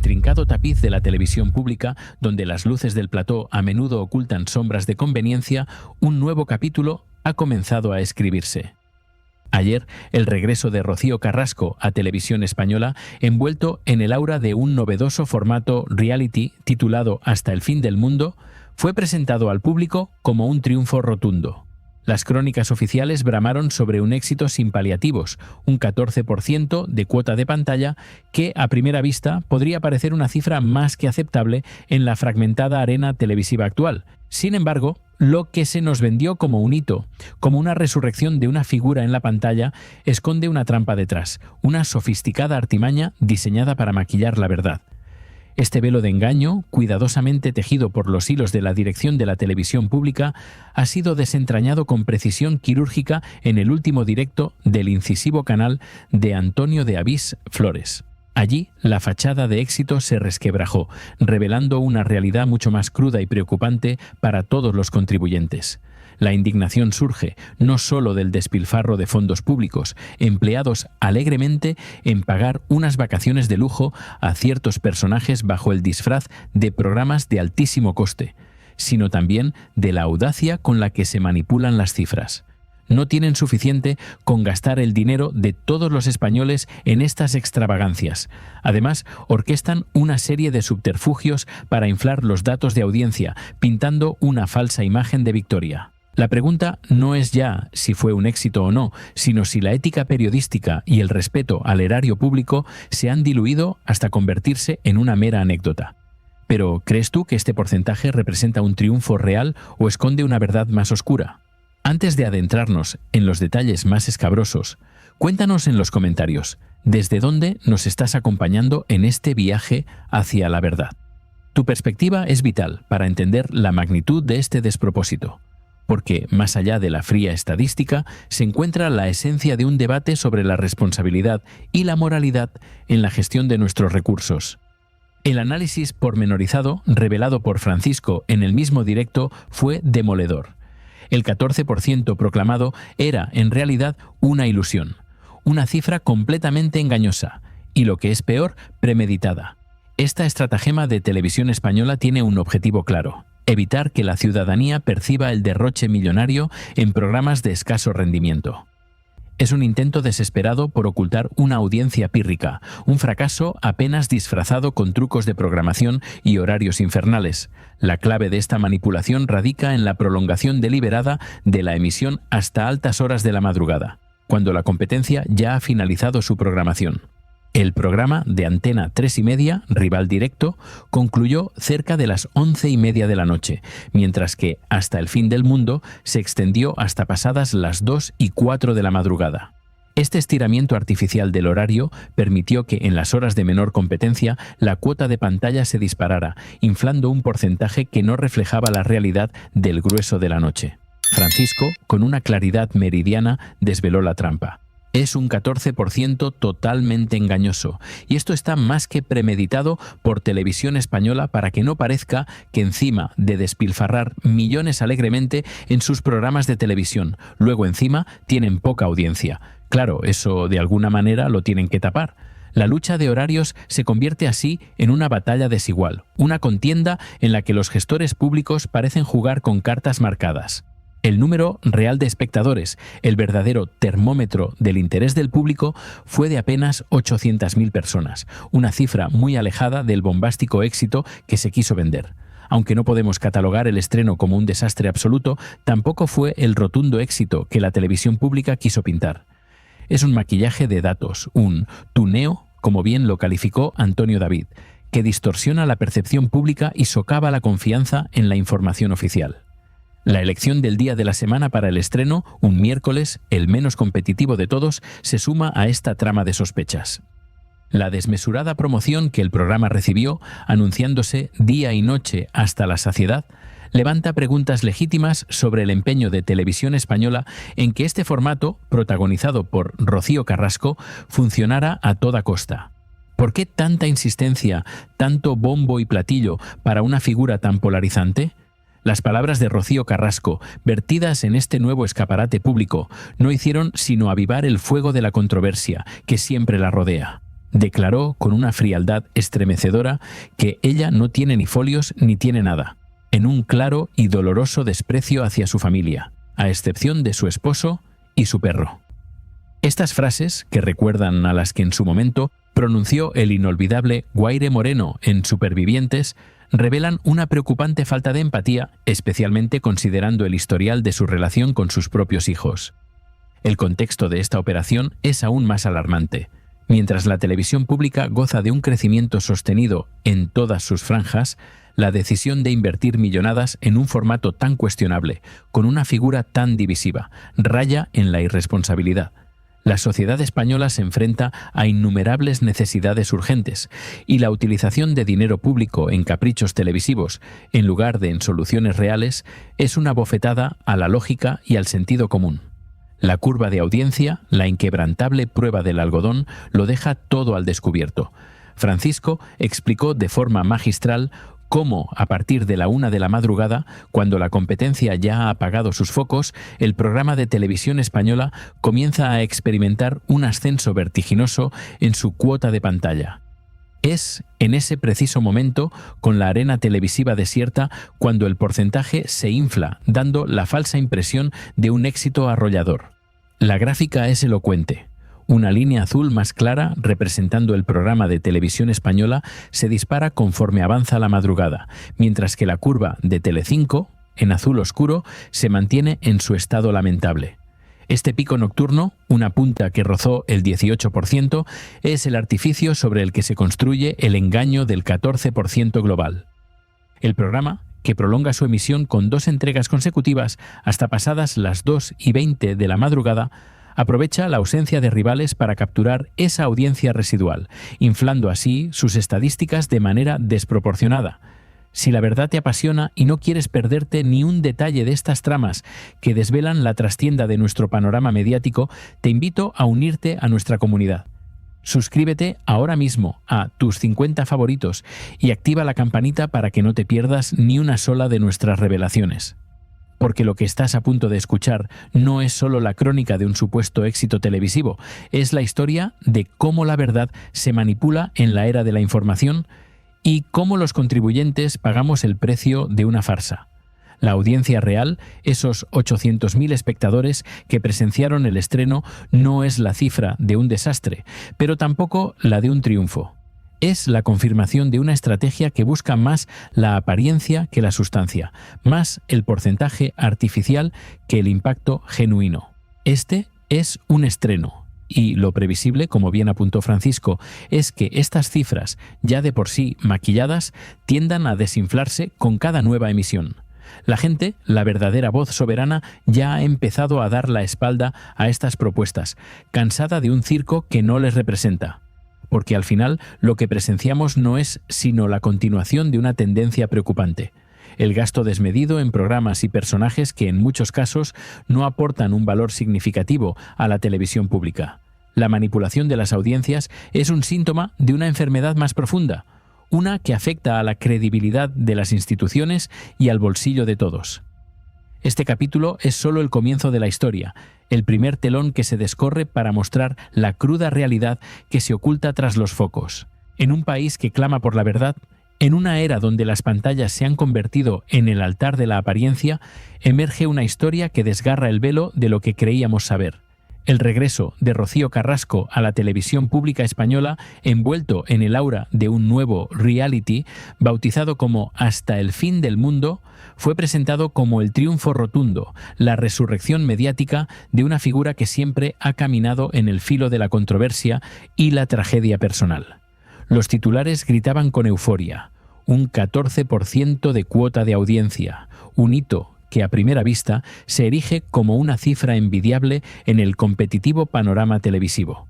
intrincado tapiz de la televisión pública, donde las luces del plató a menudo ocultan sombras de conveniencia, un nuevo capítulo ha comenzado a escribirse. Ayer, el regreso de Rocío Carrasco a Televisión Española, envuelto en el aura de un novedoso formato reality titulado Hasta el fin del mundo, fue presentado al público como un triunfo rotundo. Las crónicas oficiales bramaron sobre un éxito sin paliativos, un 14% de cuota de pantalla que, a primera vista, podría parecer una cifra más que aceptable en la fragmentada arena televisiva actual. Sin embargo, lo que se nos vendió como un hito, como una resurrección de una figura en la pantalla, esconde una trampa detrás, una sofisticada artimaña diseñada para maquillar la verdad. Este velo de engaño, cuidadosamente tejido por los hilos de la dirección de la televisión pública, ha sido desentrañado con precisión quirúrgica en el último directo del incisivo canal de Antonio de Avís Flores. Allí, la fachada de éxito se resquebrajó, revelando una realidad mucho más cruda y preocupante para todos los contribuyentes. La indignación surge no solo del despilfarro de fondos públicos, empleados alegremente en pagar unas vacaciones de lujo a ciertos personajes bajo el disfraz de programas de altísimo coste, sino también de la audacia con la que se manipulan las cifras. No tienen suficiente con gastar el dinero de todos los españoles en estas extravagancias. Además, orquestan una serie de subterfugios para inflar los datos de audiencia, pintando una falsa imagen de victoria. La pregunta no es ya si fue un éxito o no, sino si la ética periodística y el respeto al erario público se han diluido hasta convertirse en una mera anécdota. Pero, ¿crees tú que este porcentaje representa un triunfo real o esconde una verdad más oscura? Antes de adentrarnos en los detalles más escabrosos, cuéntanos en los comentarios desde dónde nos estás acompañando en este viaje hacia la verdad. Tu perspectiva es vital para entender la magnitud de este despropósito, porque más allá de la fría estadística se encuentra la esencia de un debate sobre la responsabilidad y la moralidad en la gestión de nuestros recursos. El análisis pormenorizado revelado por Francisco en el mismo directo fue demoledor. El 14% proclamado era, en realidad, una ilusión, una cifra completamente engañosa y, lo que es peor, premeditada. Esta estratagema de Televisión Española tiene un objetivo claro: evitar que la ciudadanía perciba el derroche millonario en programas de escaso rendimiento. Es un intento desesperado por ocultar una audiencia pírrica, un fracaso apenas disfrazado con trucos de programación y horarios infernales. La clave de esta manipulación radica en la prolongación deliberada de la emisión hasta altas horas de la madrugada, cuando la competencia ya ha finalizado su programación. El programa de Antena 3:30, rival directo, concluyó cerca de las 11:30 de la noche, mientras que Hasta el fin del mundo se extendió hasta pasadas las 2:04 de la madrugada. Este estiramiento artificial del horario permitió que en las horas de menor competencia la cuota de pantalla se disparara, inflando un porcentaje que no reflejaba la realidad del grueso de la noche. Francisco, con una claridad meridiana, desveló la trampa. Es un 14% totalmente engañoso, y esto está más que premeditado por Televisión Española para que no parezca que, encima de despilfarrar millones alegremente en sus programas de televisión, luego encima tienen poca audiencia. Claro, eso de alguna manera lo tienen que tapar. La lucha de horarios se convierte así en una batalla desigual, una contienda en la que los gestores públicos parecen jugar con cartas marcadas. El número real de espectadores, el verdadero termómetro del interés del público, fue de apenas 800.000 personas, una cifra muy alejada del bombástico éxito que se quiso vender. Aunque no podemos catalogar el estreno como un desastre absoluto, tampoco fue el rotundo éxito que la televisión pública quiso pintar. Es un maquillaje de datos, un tuneo, como bien lo calificó Antonio David, que distorsiona la percepción pública y socava la confianza en la información oficial. La elección del día de la semana para el estreno, un miércoles, el menos competitivo de todos, se suma a esta trama de sospechas. La desmesurada promoción que el programa recibió, anunciándose día y noche hasta la saciedad, levanta preguntas legítimas sobre el empeño de Televisión Española en que este formato, protagonizado por Rocío Carrasco, funcionara a toda costa. ¿Por qué tanta insistencia, tanto bombo y platillo para una figura tan polarizante? Las palabras de Rocío Carrasco, vertidas en este nuevo escaparate público, no hicieron sino avivar el fuego de la controversia que siempre la rodea. declaró con una frialdad estremecedora que ella no tiene ni folios ni tiene nada, en un claro y doloroso desprecio hacia su familia, a excepción de su esposo y su perro. Estas frases, que recuerdan a las que en su momento pronunció el inolvidable Guaire Moreno en Supervivientes, revelan una preocupante falta de empatía, especialmente considerando el historial de su relación con sus propios hijos. El contexto de esta operación es aún más alarmante. Mientras la televisión pública goza de un crecimiento sostenido en todas sus franjas, la decisión de invertir millonadas en un formato tan cuestionable, con una figura tan divisiva, raya en la irresponsabilidad. La sociedad española se enfrenta a innumerables necesidades urgentes y la utilización de dinero público en caprichos televisivos, en lugar de en soluciones reales, es una bofetada a la lógica y al sentido común. La curva de audiencia, la inquebrantable prueba del algodón, lo deja todo al descubierto. Francisco explicó de forma magistral cómo, a partir de la 1 de la madrugada, cuando la competencia ya ha apagado sus focos, el programa de televisión española comienza a experimentar un ascenso vertiginoso en su cuota de pantalla. Es en ese preciso momento, con la arena televisiva desierta, cuando el porcentaje se infla, dando la falsa impresión de un éxito arrollador. La gráfica es elocuente. Una línea azul más clara, representando el programa de televisión española, se dispara conforme avanza la madrugada, mientras que la curva de Telecinco, en azul oscuro, se mantiene en su estado lamentable. Este pico nocturno, una punta que rozó el 18%, es el artificio sobre el que se construye el engaño del 14% global. El programa, que prolonga su emisión con 2 entregas consecutivas hasta pasadas las 2:20 de la madrugada, aprovecha la ausencia de rivales para capturar esa audiencia residual, inflando así sus estadísticas de manera desproporcionada. Si la verdad te apasiona y no quieres perderte ni un detalle de estas tramas que desvelan la trastienda de nuestro panorama mediático, te invito a unirte a nuestra comunidad. Suscríbete ahora mismo a Tus 50 favoritos y activa la campanita para que no te pierdas ni una sola de nuestras revelaciones. Porque lo que estás a punto de escuchar no es solo la crónica de un supuesto éxito televisivo, es la historia de cómo la verdad se manipula en la era de la información y cómo los contribuyentes pagamos el precio de una farsa. La audiencia real, esos 800.000 espectadores que presenciaron el estreno, no es la cifra de un desastre, pero tampoco la de un triunfo. Es la confirmación de una estrategia que busca más la apariencia que la sustancia, más el porcentaje artificial que el impacto genuino. Este es un estreno, y lo previsible, como bien apuntó Francisco, es que estas cifras, ya de por sí maquilladas, tiendan a desinflarse con cada nueva emisión. La gente, la verdadera voz soberana, ya ha empezado a dar la espalda a estas propuestas, cansada de un circo que no les representa. Porque al final lo que presenciamos no es sino la continuación de una tendencia preocupante. El gasto desmedido en programas y personajes que en muchos casos no aportan un valor significativo a la televisión pública. La manipulación de las audiencias es un síntoma de una enfermedad más profunda, una que afecta a la credibilidad de las instituciones y al bolsillo de todos. Este capítulo es solo el comienzo de la historia, el primer telón que se descorre para mostrar la cruda realidad que se oculta tras los focos. En un país que clama por la verdad, en una era donde las pantallas se han convertido en el altar de la apariencia, emerge una historia que desgarra el velo de lo que creíamos saber. El regreso de Rocío Carrasco a la televisión pública española, envuelto en el aura de un nuevo reality, bautizado como Hasta el fin del mundo, fue presentado como el triunfo rotundo, la resurrección mediática de una figura que siempre ha caminado en el filo de la controversia y la tragedia personal. Los titulares gritaban con euforia: un 14% de cuota de audiencia, un hito que a primera vista se erige como una cifra envidiable en el competitivo panorama televisivo.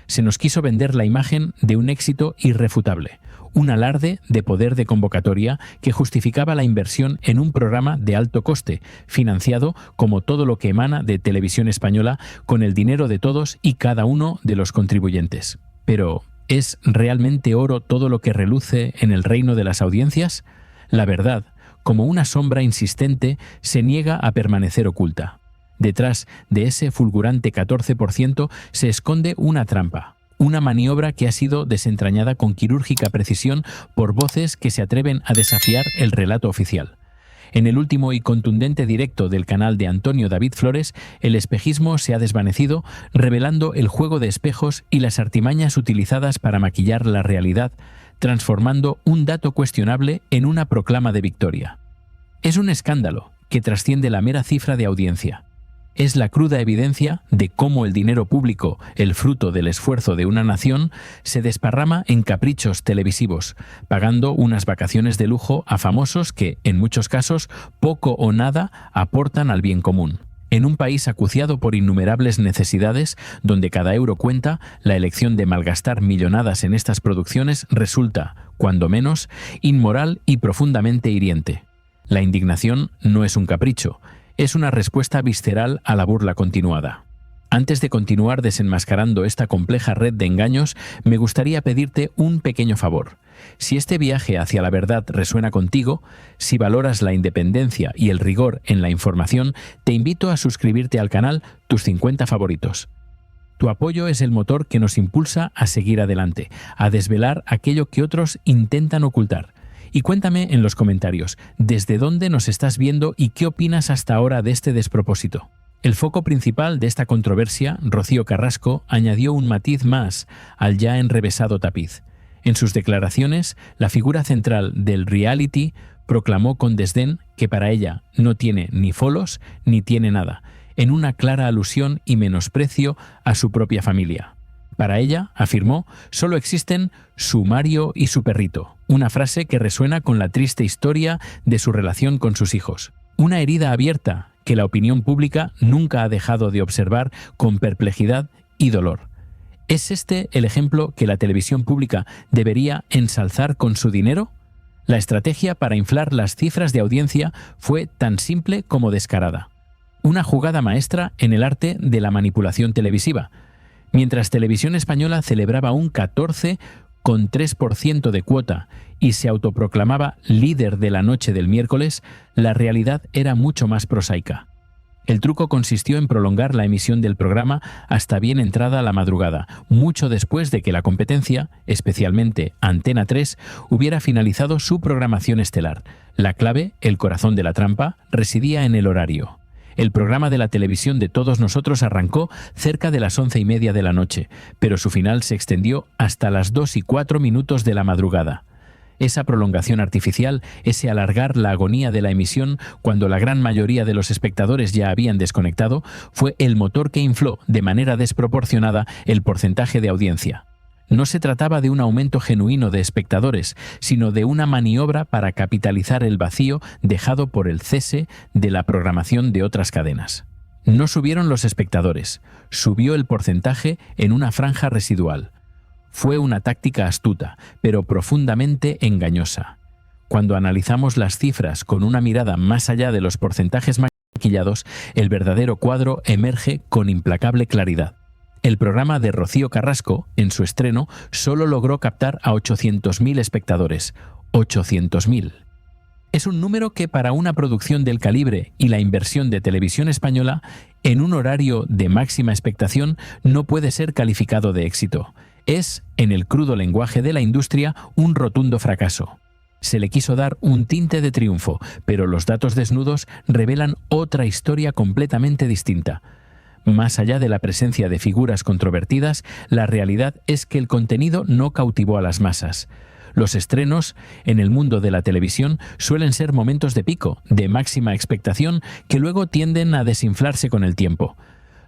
Se nos quiso vender la imagen de un éxito irrefutable, un alarde de poder de convocatoria que justificaba la inversión en un programa de alto coste, financiado, como todo lo que emana de Televisión Española, con el dinero de todos y cada uno de los contribuyentes. Pero, ¿es realmente oro todo lo que reluce en el reino de las audiencias? La verdad, como una sombra insistente, se niega a permanecer oculta. Detrás de ese fulgurante 14% se esconde una trampa, una maniobra que ha sido desentrañada con quirúrgica precisión por voces que se atreven a desafiar el relato oficial. En el último y contundente directo del canal de Antonio David Flores, el espejismo se ha desvanecido, revelando el juego de espejos y las artimañas utilizadas para maquillar la realidad, transformando un dato cuestionable en una proclama de victoria. Es un escándalo que trasciende la mera cifra de audiencia. Es la cruda evidencia de cómo el dinero público, el fruto del esfuerzo de una nación, se desparrama en caprichos televisivos, pagando unas vacaciones de lujo a famosos que, en muchos casos, poco o nada aportan al bien común. En un país acuciado por innumerables necesidades, donde cada euro cuenta, la elección de malgastar millonadas en estas producciones resulta, cuando menos, inmoral y profundamente hiriente. La indignación no es un capricho, es una respuesta visceral a la burla continuada. Antes de continuar desenmascarando esta compleja red de engaños, me gustaría pedirte un pequeño favor. Si este viaje hacia la verdad resuena contigo, si valoras la independencia y el rigor en la información, te invito a suscribirte al canal Tus 50 favoritos. Tu apoyo es el motor que nos impulsa a seguir adelante, a desvelar aquello que otros intentan ocultar. Y cuéntame en los comentarios, ¿desde dónde nos estás viendo y qué opinas hasta ahora de este despropósito? El foco principal de esta controversia, Rocío Carrasco, añadió un matiz más al ya enrevesado tapiz. En sus declaraciones, la figura central del reality proclamó con desdén que para ella no tiene ni folos ni tiene nada, en una clara alusión y menosprecio a su propia familia. Para ella, afirmó, solo existen su Mario y su perrito, una frase que resuena con la triste historia de su relación con sus hijos. Una herida abierta que la opinión pública nunca ha dejado de observar con perplejidad y dolor. ¿Es este el ejemplo que la televisión pública debería ensalzar con su dinero? La estrategia para inflar las cifras de audiencia fue tan simple como descarada. Una jugada maestra en el arte de la manipulación televisiva. Mientras Televisión Española celebraba un 14,3% de cuota y se autoproclamaba líder de la noche del miércoles, la realidad era mucho más prosaica. El truco consistió en prolongar la emisión del programa hasta bien entrada la madrugada, mucho después de que la competencia, especialmente Antena 3, hubiera finalizado su programación estelar. La clave, el corazón de la trampa, residía en el horario. El programa de la televisión de todos nosotros arrancó cerca de las 11:30 de la noche, pero su final se extendió hasta las 2:04 de la madrugada. Esa prolongación artificial, ese alargar la agonía de la emisión cuando la gran mayoría de los espectadores ya habían desconectado, fue el motor que infló de manera desproporcionada el porcentaje de audiencia. No se trataba de un aumento genuino de espectadores, sino de una maniobra para capitalizar el vacío dejado por el cese de la programación de otras cadenas. No subieron los espectadores, subió el porcentaje en una franja residual. Fue una táctica astuta, pero profundamente engañosa. Cuando analizamos las cifras con una mirada más allá de los porcentajes maquillados, el verdadero cuadro emerge con implacable claridad. El programa de Rocío Carrasco, en su estreno, solo logró captar a 800.000 espectadores. 800.000. Es un número que para una producción del calibre y la inversión de Televisión Española, en un horario de máxima expectación, no puede ser calificado de éxito. Es, en el crudo lenguaje de la industria, un rotundo fracaso. Se le quiso dar un tinte de triunfo, pero los datos desnudos revelan otra historia completamente distinta. Más allá de la presencia de figuras controvertidas, la realidad es que el contenido no cautivó a las masas. Los estrenos en el mundo de la televisión suelen ser momentos de pico, de máxima expectación, que luego tienden a desinflarse con el tiempo.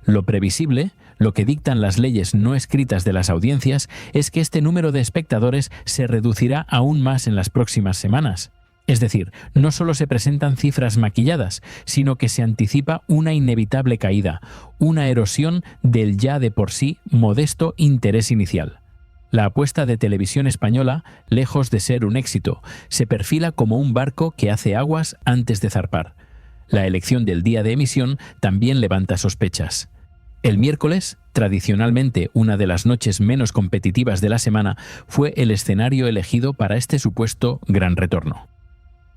Lo previsible, lo que dictan las leyes no escritas de las audiencias, es que este número de espectadores se reducirá aún más en las próximas semanas. Es decir, no solo se presentan cifras maquilladas, sino que se anticipa una inevitable caída, una erosión del ya de por sí modesto interés inicial. La apuesta de Televisión Española, lejos de ser un éxito, se perfila como un barco que hace aguas antes de zarpar. La elección del día de emisión también levanta sospechas. El miércoles, tradicionalmente una de las noches menos competitivas de la semana, fue el escenario elegido para este supuesto gran retorno.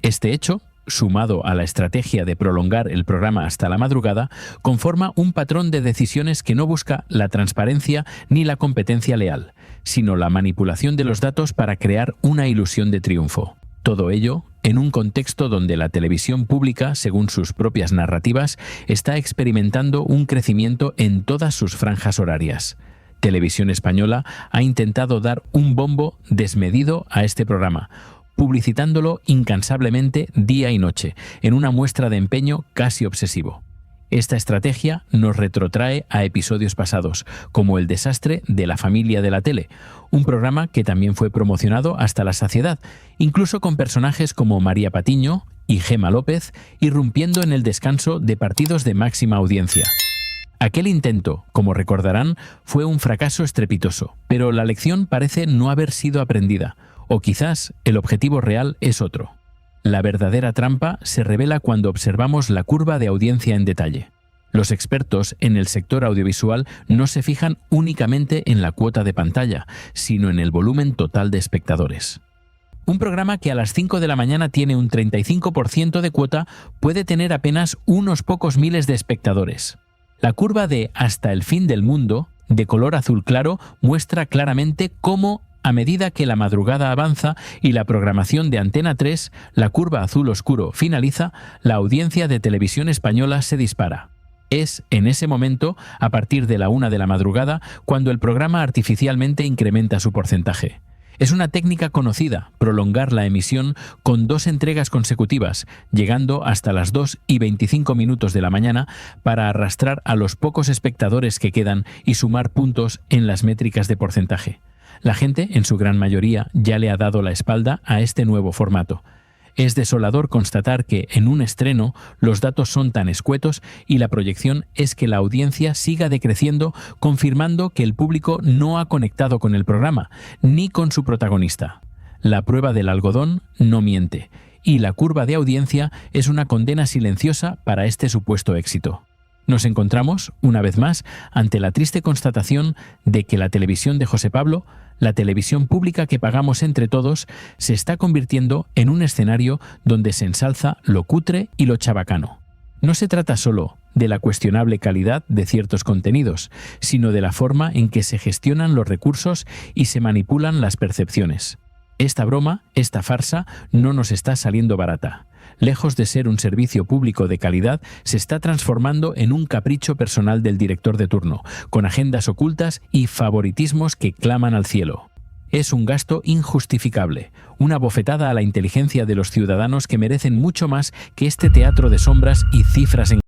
Este hecho, sumado a la estrategia de prolongar el programa hasta la madrugada, conforma un patrón de decisiones que no busca la transparencia ni la competencia leal, sino la manipulación de los datos para crear una ilusión de triunfo. Todo ello en un contexto donde la televisión pública, según sus propias narrativas, está experimentando un crecimiento en todas sus franjas horarias. Televisión Española ha intentado dar un bombo desmedido a este programa, publicitándolo incansablemente día y noche, en una muestra de empeño casi obsesivo. Esta estrategia nos retrotrae a episodios pasados, como el desastre de La familia de la tele, un programa que también fue promocionado hasta la saciedad, incluso con personajes como María Patiño y Gemma López irrumpiendo en el descanso de partidos de máxima audiencia. Aquel intento, como recordarán, fue un fracaso estrepitoso, pero la lección parece no haber sido aprendida, o quizás el objetivo real es otro. La verdadera trampa se revela cuando observamos la curva de audiencia en detalle. Los expertos en el sector audiovisual no se fijan únicamente en la cuota de pantalla, sino en el volumen total de espectadores. Un programa que a las 5 de la mañana tiene un 35% de cuota puede tener apenas unos pocos miles de espectadores. La curva de Hasta el fin del mundo, de color azul claro, muestra claramente cómo, a medida que la madrugada avanza y la programación de Antena 3, la curva azul oscuro, finaliza, la audiencia de Televisión Española se dispara. Es en ese momento, a partir de la 1 de la madrugada, cuando el programa artificialmente incrementa su porcentaje. Es una técnica conocida, prolongar la emisión con 2 entregas consecutivas, llegando hasta las 2:25 de la mañana para arrastrar a los pocos espectadores que quedan y sumar puntos en las métricas de porcentaje. La gente, en su gran mayoría, ya le ha dado la espalda a este nuevo formato. Es desolador constatar que, en un estreno, los datos son tan escuetos y la proyección es que la audiencia siga decreciendo, confirmando que el público no ha conectado con el programa, ni con su protagonista. La prueba del algodón no miente, y la curva de audiencia es una condena silenciosa para este supuesto éxito. Nos encontramos, una vez más, ante la triste constatación de que la televisión de José Pablo, la televisión pública que pagamos entre todos, se está convirtiendo en un escenario donde se ensalza lo cutre y lo chabacano. No se trata solo de la cuestionable calidad de ciertos contenidos, sino de la forma en que se gestionan los recursos y se manipulan las percepciones. Esta broma, esta farsa, no nos está saliendo barata. Lejos de ser un servicio público de calidad, se está transformando en un capricho personal del director de turno, con agendas ocultas y favoritismos que claman al cielo. Es un gasto injustificable, una bofetada a la inteligencia de los ciudadanos que merecen mucho más que este teatro de sombras y cifras en